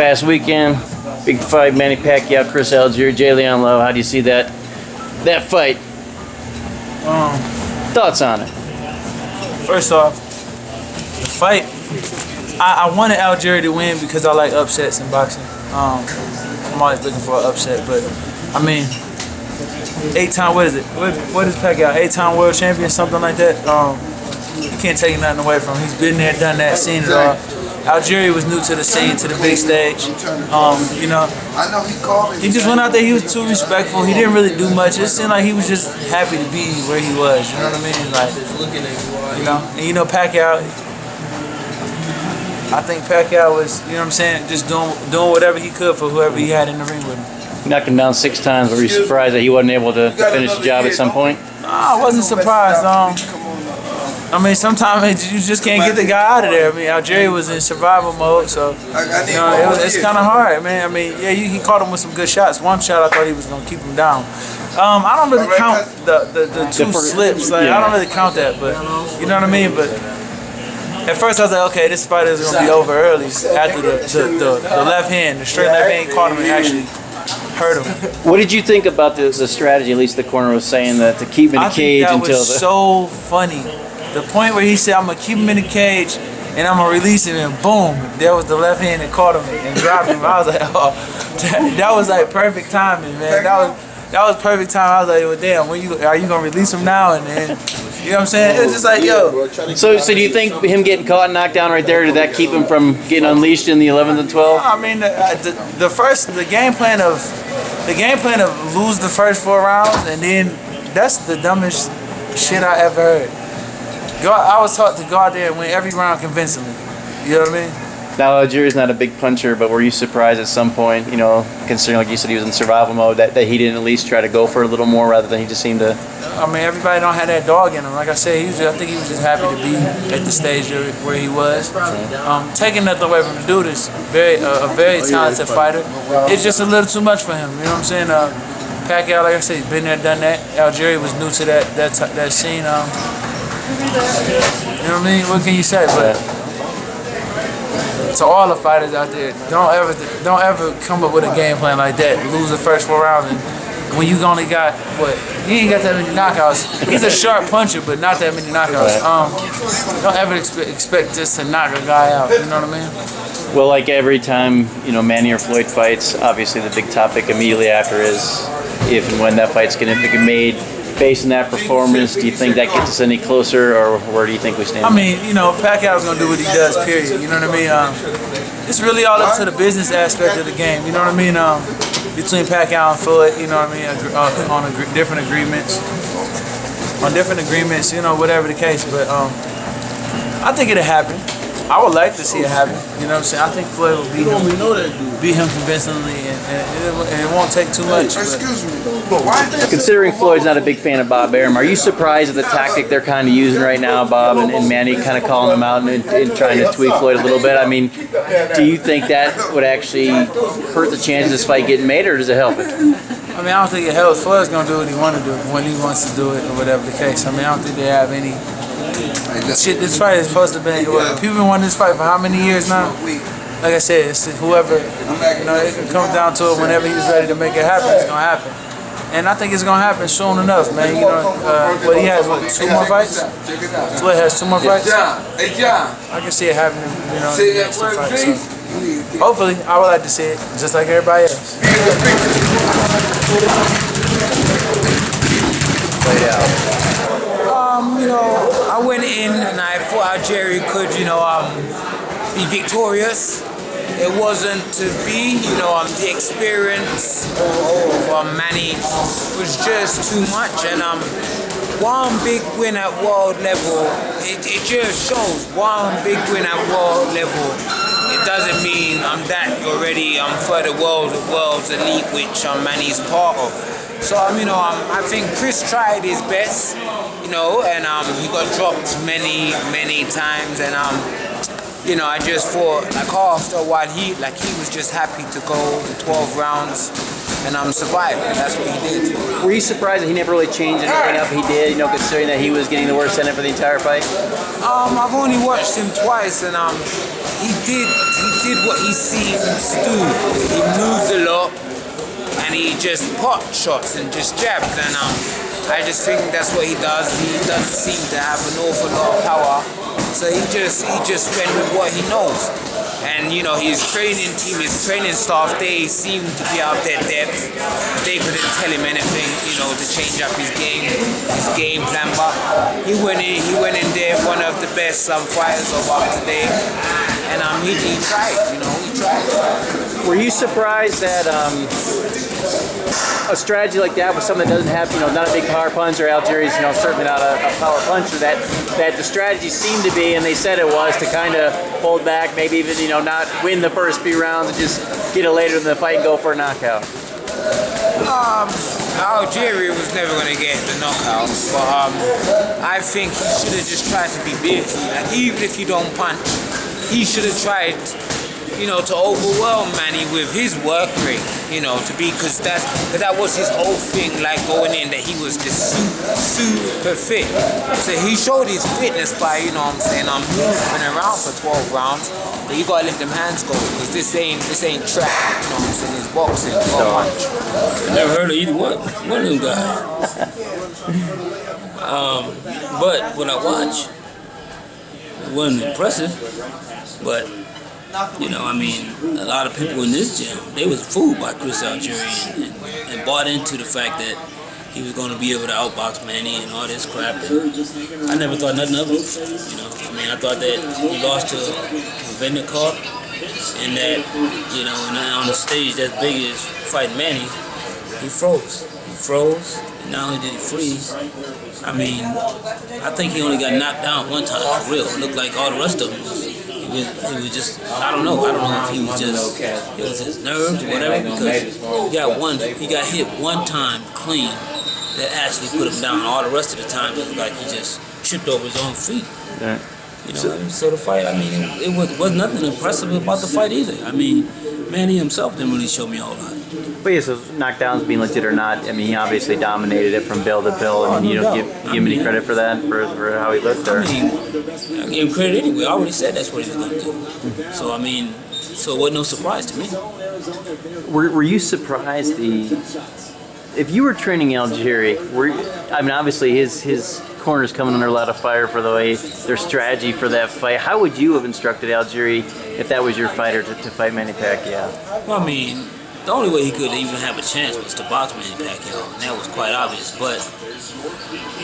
past weekend, big fight, Manny Pacquiao, Chris Algieri, Jay Leon Lowe. How do you see that fight? Thoughts on it? First off, the fight, I wanted Algieri to win because I like upsets in boxing. I'm always looking for an upset, but I mean, 8-time, what is it? What is Pacquiao? 8-time world champion, something like that. You can't take nothing away from him. He's been there, done that, seen it all. Algieri was new to the scene, to the big stage. You know, he just went out there. He was too respectful. He didn't really do much. It seemed like he was just happy to be where he was. You know what I mean? Like, you know, Pacquiao. I think Pacquiao was, you know what I'm saying, just doing whatever he could for whoever he had in the ring with him. You knocked him down 6 times. Were you surprised that he wasn't able to finish the job at some point? No, I wasn't surprised. I mean, sometimes you just can't get the guy out of there. I mean, Algieri was in survival mode, so you know, it's kind of hard, man. I mean, yeah, he caught him with some good shots. One shot, I thought he was gonna keep him down. I don't really count the 2 slips. Like, I don't really count that, but you know what I mean. But at first, I was like, okay, this fight is gonna be over early. After the left hand, the straight left hand caught him and actually hurt him. What did you think about the strategy? At least the corner was saying that to keep him in the cage until I think that was so funny. The point where he said, I'm going to keep him in the cage and I'm going to release him, and boom, there was the left hand that caught him and dropped him. I was like, oh, that was like perfect timing, man. That was perfect time. I was like, well, damn, are you going to release him now? And then, you know what I'm saying? It was just like, yo. So do you think him getting caught and knocked down right there, did that keep him from getting unleashed in the 11th and 12th? I mean, the game plan of lose the first 4 rounds, and then that's the dumbest shit I ever heard. I was taught to go out there and win every round convincingly. You know what I mean? Now, Algieri's not a big puncher, but were you surprised at some point, you know, considering, like you said, he was in survival mode, that he didn't at least try to go for a little more rather than he just seemed to... I mean, everybody don't have that dog in him. Like I said, I think he was just happy to be at the stage where he was. Taking nothing away from the dude is a very talented fighter. It's just a little too much for him. You know what I'm saying? Pacquiao, like I said, he's been there, done that. Algieri was new to that scene. You know what I mean? What can you say? But to all the fighters out there, don't ever come up with a game plan like that. Lose the first 4 rounds, and when you only got he ain't got that many knockouts. He's a sharp puncher, but not that many knockouts. Don't ever expect just to knock a guy out. You know what I mean? Well, like every time, you know, Manny or Floyd fights, obviously the big topic immediately after is if and when that fight's gonna get made. Based on that performance, do you think that gets us any closer, or where do you think we stand? I mean, you know, Pacquiao's gonna do what he does, period. You know what I mean? It's really all up to the business aspect of the game. You know what I mean? Between Pacquiao and Floyd, you know what I mean? On different agreements. On different agreements, you know, whatever the case. But I think it'll happen. I would like to see it happen. You know what I'm saying? I think Floyd will beat him convincingly, and it won't take too much. Excuse me. Considering Floyd's not a big fan of Bob Arum, are you surprised at the tactic they're kind of using right now, Bob and Manny kind of calling him out and trying to tweak Floyd a little bit? I mean, do you think that would actually hurt the chances of this fight getting made, or does it help it? I mean, I don't think it helps. Floyd's going to do what he wants to do when he wants to do it, or whatever the case. I mean, I don't think they have any... Shit, this fight is supposed to be... People been wanting this fight for how many years now? Like I said, it's whoever... You know, it can come down to it whenever he's ready to make it happen, it's going to happen. And I think it's going to happen soon enough, man. You know, but he has, 2 more fights? Floyd has 2 more fights? I can see it happening, you know, in the next 2 fights. So hopefully, I would like to see it, just like everybody else. You know, I went in and I thought Algieri could, you know, be victorious. It wasn't to be, you know, the experience of Manny was just too much. And one big win at world level, it just shows one big win at world level. It doesn't mean I'm that already. I'm for the world's elite, which Manny's part of. So you know, I think Chris tried his best, you know, and he got dropped many times, and you know, I just thought, like, after a while, he was just happy to go the 12 rounds and survive, and that's what he did. Were you surprised that he never really changed anything up he did, you know, considering that he was getting the worst end for the entire fight? I've only watched him twice, and he did what he seems to do. He moves a lot, and he just pot shots and just jabs, and I just think that's what he does. He doesn't seem to have an awful lot of power, so he just went with what he knows. And you know, his training team, his training staff, they seem to be out of their depth. They couldn't tell him anything, you know, to change up his game plan. But he went in there, one of the best fighters of up to date. And he tried, you know, he tried. Were you surprised that a strategy like that with someone that doesn't have, you know, not a big power puncher, Algieri's, you know, certainly not a power puncher, that the strategy seemed to be, and they said it was, to kind of hold back, maybe even, you know, not win the first few rounds and just get it later in the fight and go for a knockout? Algieri was never going to get the knockout, but I think he should have just tried to be big. Like, even if you don't punch, he should have tried, you know, to overwhelm Manny with his work rate, you know, because that was his whole thing, like going in, that he was just super fit. So he showed his fitness by, you know what I'm saying, moving around for 12 rounds, but you gotta let them hands go, because this ain't track, you know what I'm saying, it's boxing, you gotta punch. I never heard of either one of them guys. But when I watch, it wasn't impressive, but you know, I mean, a lot of people in this gym, they was fooled by Chris Algieri and bought into the fact that he was going to be able to outbox Manny and all this crap. And I never thought nothing of it. You know, I mean, I thought that he lost to Vendicott, and that, you know, on the stage that's big as fighting Manny, he froze. He froze, and not only did he freeze, I mean, I think he only got knocked down one time for real. It looked like all the rest of them it was just, I don't know if he was just, it was his nerves or whatever, because he got hit one time clean that actually put him down. All the rest of the time, it looked like he just tripped over his own feet. Yeah. You know, so the fight, I mean, it was nothing impressive about the fight either. I mean, Manny himself didn't really show me a whole lot. But yeah, so knockdowns being legit or not, I mean, he obviously dominated it from bill to bill. I mean, you don't give him any credit for that, for how he looked there. I mean, I gave him credit anyway. I already said that's what he was going to do. So, I mean, so it wasn't no surprise to me. Were you surprised if you were training Algieri, I mean, obviously his corner's coming under a lot of fire for the way their strategy for that fight. How would you have instructed Algieri if that was your fighter to fight Manny Pacquiao? Well, I mean, the only way he could even have a chance was to box Manny Pacquiao, and that was quite obvious. But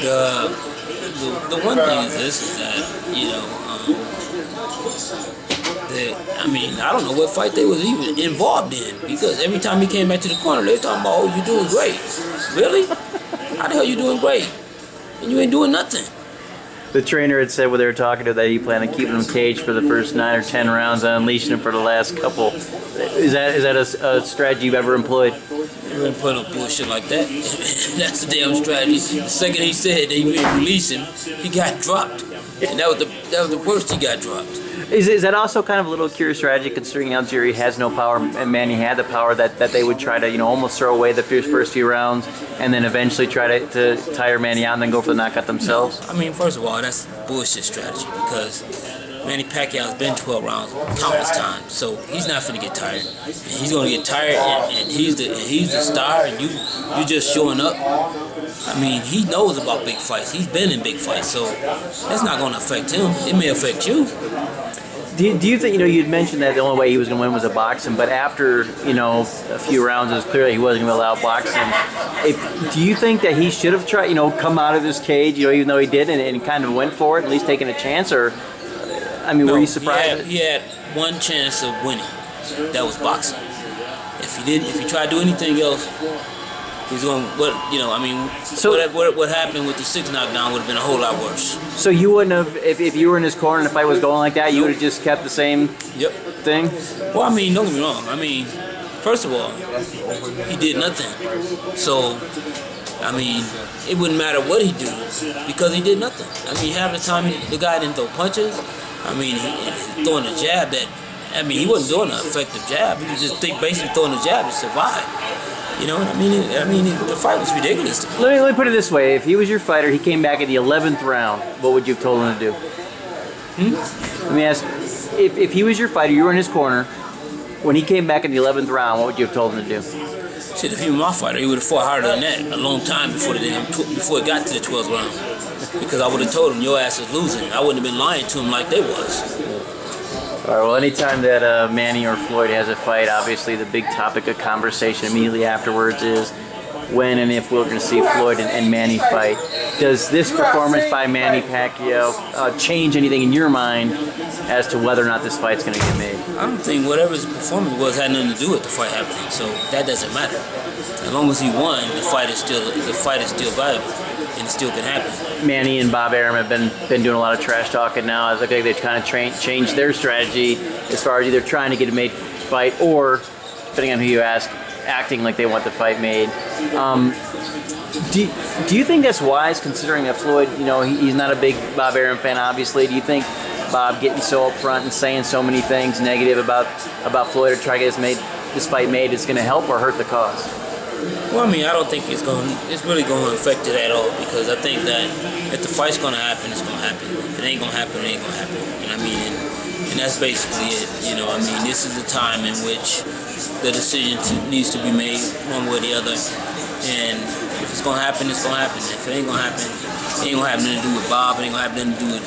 the one thing is this, is that, you know, I mean, I don't know what fight they was even involved in, because every time he came back to the corner, they were talking about, oh, you're doing great. Really? How the hell you doing great? And you ain't doing nothing. The trainer had said when they were talking to that he planned on keeping him caged for the first 9 or 10 rounds and unleashing him for the last couple. Is that a strategy you've ever employed? Never employed no bullshit like that. That's the damn strategy. The second he said that he would release him, he got dropped. And that was the worst, he got dropped. Is that also kind of a little curious strategy, considering Algieri has no power and Manny had the power, that they would try to, you know, almost throw away the first few rounds and then eventually try to tire Manny out and then go for the knockout themselves? No, I mean, first of all, that's bullshit strategy, because Manny Pacquiao's been 12 rounds countless times, so he's not finna get tired. And he's gonna get tired, and he's the star, and you just showing up. I mean, he knows about big fights. He's been in big fights, so that's not gonna affect him. It may affect you. Do you think, you know, you'd mentioned that the only way he was going to win was a boxing, but after, you know, a few rounds, it was clear he wasn't going to allow boxing. Do you think that he should have tried, you know, come out of his cage, you know, even though he did, and kind of went for it, at least taking a chance, or, I mean, were you surprised? He had one chance of winning. That was boxing. If he tried to do anything else, he's going, you know, I mean, so what happened with the 6 knockdown would have been a whole lot worse. So you wouldn't have, if you were in his corner and the fight was going like that, you would have just kept the same thing? Well, I mean, don't get me wrong. I mean, first of all, he did nothing. So, I mean, it wouldn't matter what he did, because he did nothing. I mean, half the time, the guy didn't throw punches. I mean, he throwing a jab that, I mean, he wasn't doing an effective jab. He was just basically throwing a jab to survive. You know what I mean? The fight was ridiculous to me. Let me put it this way. If he was your fighter, he came back in the 11th round, what would you have told him to do? Let me ask you. if he was your fighter, you were in his corner, when he came back in the 11th round, what would you have told him to do? Shit, if he was my fighter, he would have fought harder than that a long time before before it got to the 12th round. Because I would have told him your ass is losing. I wouldn't have been lying to him like they was. All right, well, anytime that Manny or Floyd has a fight, obviously the big topic of conversation immediately afterwards is when and if we're going to see Floyd and Manny fight. Does this performance by Manny Pacquiao change anything in your mind as to whether or not this fight's going to get made? I don't think whatever his performance was had nothing to do with the fight happening, so that doesn't matter. As long as he won, the fight is still valuable and it still can happen. Manny and Bob Arum have been doing a lot of trash talking now. I think they've kind of changed their strategy as far as either trying to get a made fight or, depending on who you ask, acting like they want the fight made. Do you think that's wise, considering that Floyd, he's not a big Bob Arum fan, obviously? Do you think Bob getting so upfront and saying so many things negative about Floyd to try to get this fight made is going to help or hurt the cause? Well, I mean, I don't think it's really going to affect it at all, because I think that if the fight's going to happen, it's going to happen. If it ain't going to happen, it ain't going to happen. And I mean, and that's basically it. I mean, this is the time in which the decision needs to be made one way or the other. And if it's going to happen, it's going to happen. If it ain't going to happen, it ain't going to have nothing to do with Bob. It ain't going to have nothing to do with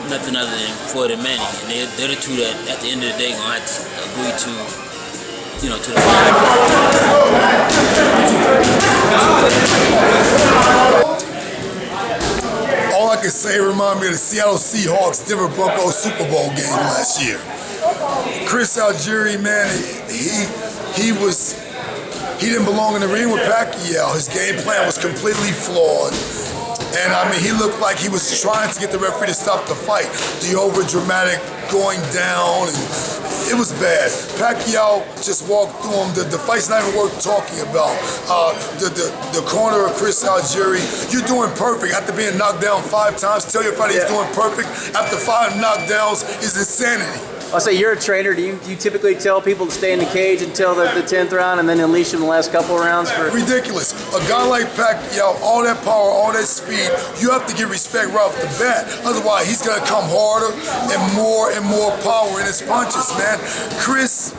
nothing other than Floyd and Manny. And they're the two that, at the end of the day, going to have to agree to the fight. All I can say remind me of the Seattle Seahawks Denver Broncos Super Bowl game last year. Chris Algieri, man, he didn't belong in the ring with Pacquiao. His game plan was completely flawed. And I mean, he looked like he was trying to get the referee to stop the fight. The over-dramatic going down, and it was bad. Pacquiao just walked through him. The fight's not even worth talking about. The corner of Chris Algieri, you're doing perfect. After being knocked down 5 times, tell your fighter he's doing perfect after 5 knockdowns is insanity. I'll say you're a trainer. Do you typically tell people to stay in the cage until the 10th round and then unleash them in the last couple of rounds? Ridiculous. A guy like Pacquiao, all that power, all that speed, you have to give respect right off the bat. Otherwise, he's going to come harder and more power in his punches, man. Chris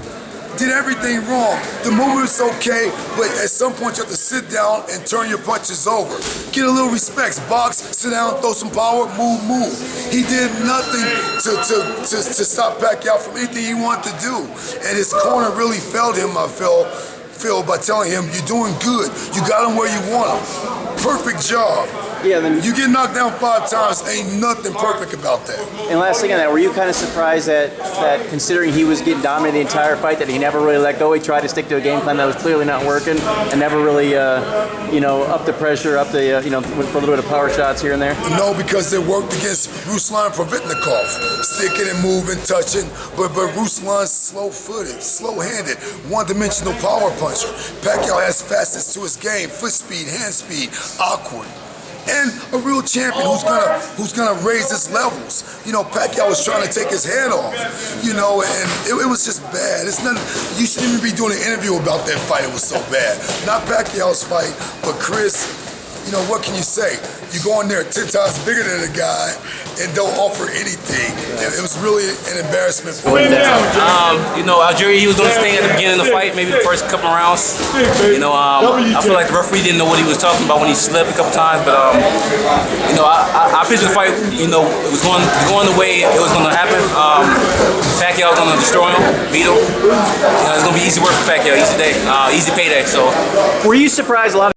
did everything wrong. The movement's okay, but at some point you have to sit down and turn your punches over. Get a little respect. Box, sit down, throw some power, move. He did nothing to stop Pacquiao from anything he wanted to do. And his corner really failed him, I feel, by telling him, you're doing good. You got him where you want him. Perfect job. Yeah, then you get knocked down 5 times, ain't nothing perfect about that. And last thing on that, were you kind of surprised that considering he was getting dominated the entire fight, that he never really let go? He tried to stick to a game plan that was clearly not working, and never really, up the pressure, up the, for a little bit of power shots here and there. No, because it worked against Ruslan Provetnikov, sticking and moving, touching. But Ruslan's slow-footed, slow-handed, one-dimensional power puncher. Pacquiao has fastest to his game, foot speed, hand speed, awkward. And a real champion who's gonna raise his levels. Pacquiao was trying to take his head off. And it was just bad. It's nothing. You shouldn't even be doing an interview about that fight. It was so bad. Not Pacquiao's fight, but Chris. What can you say? You go in there 10 times bigger than the guy and don't offer anything. It was really an embarrassment for him. Algieri, he was doing his thing at the beginning of the fight, maybe the first couple of rounds. I feel like the referee didn't know what he was talking about when he slipped a couple times, but I pictured the fight, it was going the way it was going to happen. Pacquiao was going to destroy him, beat him. It's going to be easy work for Pacquiao, easy day, easy payday. So, were you surprised a lot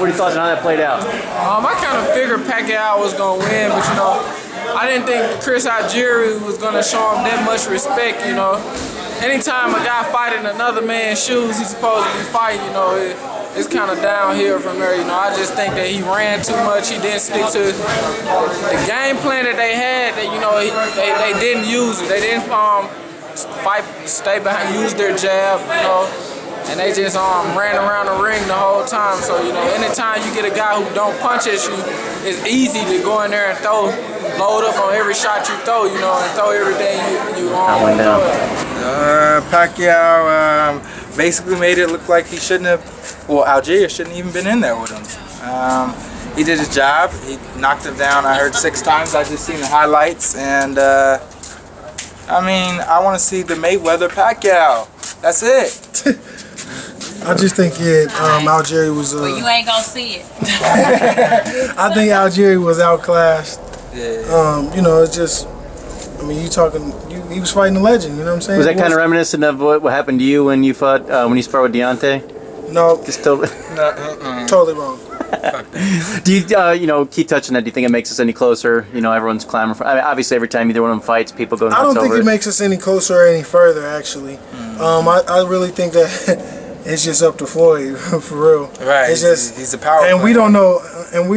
What are your thoughts on how that played out? I kind of figured Pacquiao was going to win, but, you know, I didn't think Chris Algieri was going to show him that much respect, you know. Anytime a guy fighting another man's shoes he's supposed to be fighting, you know, it's kind of downhill from there, you know. I just think that he ran too much. He didn't stick to the game plan that they had. That, you know, they didn't use it. They didn't fight, stay behind, use their jab, you know. And they just ran around the ring the whole time. So, you know, anytime you get a guy who don't punch at you, it's easy to go in there and load up on every shot you throw, you know, and throw everything you went down. Pacquiao basically made it look like he shouldn't have, well, Algieri shouldn't even been in there with him. He did his job. He knocked him down, I heard 6 times. I just seen the highlights. And, I mean, I want to see the Mayweather Pacquiao. That's it. I just think Algieri was. Well, you ain't gonna see it. I think Algieri was outclassed. Yeah. You know, it's just. I mean, he was fighting a legend. You know what I'm saying? Was that kind of reminiscent of what happened to you when you fought when you sparred with Deontay? No. Just totally. Totally wrong. Do you you know, keep touching that? Do you think it makes us any closer? You know, everyone's clamoring for. I mean, obviously, every time either one of them fights, people go nuts I don't think over it makes us any closer or any further. Actually, I really think that. It's just up to Floyd, for real. Right. It's just he's a power and player. we don't know. And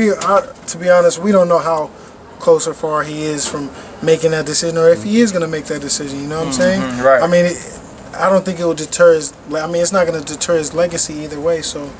to be honest, we don't know how close or far he is from making that decision, or if he is going to make that decision. You know what I'm saying? Right. I mean, I don't think it will deter his. I mean, it's not going to deter his legacy either way. So.